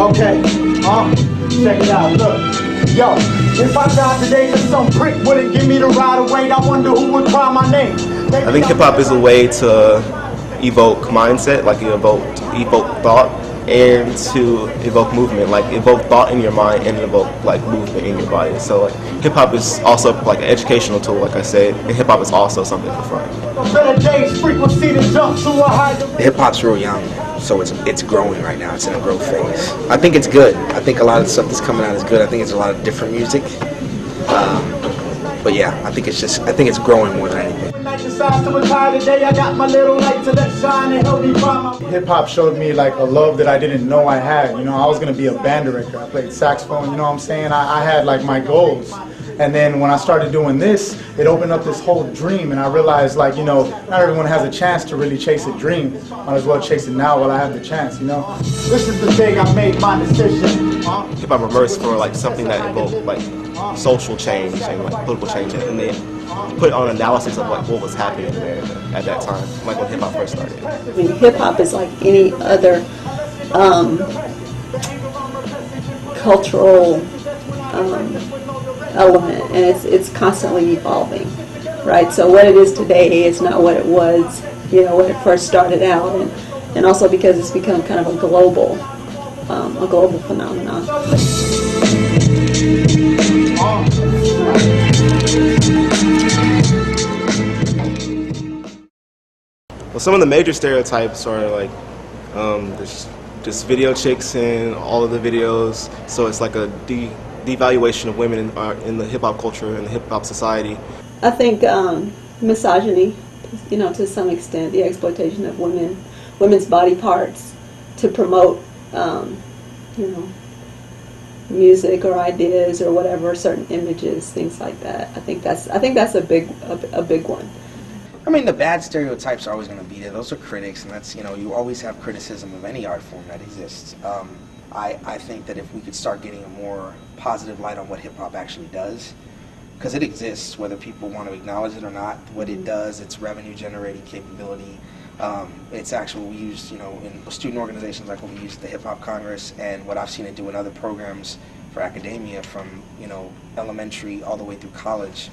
Okay, check it out, look. Yo, if I died today, cause some prick wouldn't give me the right of way, I wonder who would cry my name. I think hip-hop is a way to evoke mindset, like evoke thought, and to evoke movement, like evoke thought in your mind and evoke like movement in your body. So like hip-hop is also like an educational tool, like I said, and hip-hop is also something for fun. Hip-hop's real young, so it's growing right now. It's in a growth phase. I think it's good. I think a lot of the stuff that's coming out is good. I think it's a lot of different music. But yeah, I think it's growing more than anything. Hip-hop showed me like a love that I didn't know I had. You know, I was gonna be a band director. I played saxophone, you know what I'm saying? I had like my goals. And then when I started doing this, it opened up this whole dream, and I realized, like, you know, not everyone has a chance to really chase a dream. Might as well chase it now while I have the chance, you know? This is the day I made my decision. Hip-hop emerged for like something that invoked like social change and like political change, and then put on analysis of like what was happening there at that time, like when hip-hop first started. I mean, hip-hop is like any other cultural element, and it's constantly evolving, right? So what it is today is not what it was, you know, when it first started out, and also because it's become kind of a global phenomenon. Well, some of the major stereotypes are like there's just video chicks in all of the videos, so it's like a devaluation of women in the hip-hop culture and the hip-hop society. I think misogyny, you know, to some extent, the exploitation of women's body parts to promote, you know, music or ideas or whatever, certain images, things like that. I think that's a big one. I mean, the bad stereotypes are always going to be there. Those are critics, and that's, you know, you always have criticism of any art form that exists. I think that if we could start getting a more positive light on what hip-hop actually does, because it exists, whether people want to acknowledge it or not, what it does, its revenue-generating capability, it's actually, we use, you know, in student organizations like what we use at the Hip Hop Congress, and what I've seen it do in other programs for academia from, you know, elementary all the way through college,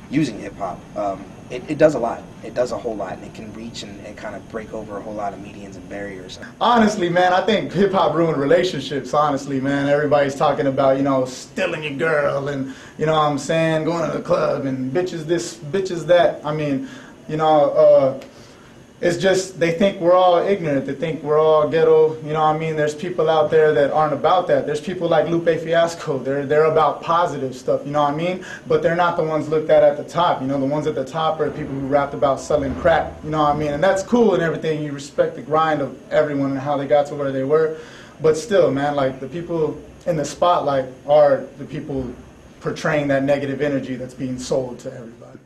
using hip-hop. It does a lot. It does a whole lot, and it can reach and kind of break over a whole lot of medians and barriers. Honestly, man, I think hip-hop ruined relationships, honestly, man. Everybody's talking about, you know, stealing your girl and, you know what I'm saying, going to the club and bitches this, bitches that. I mean, you know, it's just, they think we're all ignorant. They think we're all ghetto. You know what I mean? There's people out there that aren't about that. There's people like Lupe Fiasco. They're about positive stuff, you know what I mean? But they're not the ones looked at the top. You know, the ones at the top are the people who rapped about selling crack, you know what I mean? And that's cool and everything. You respect the grind of everyone and how they got to where they were. But still, man, like, the people in the spotlight are the people portraying that negative energy that's being sold to everybody.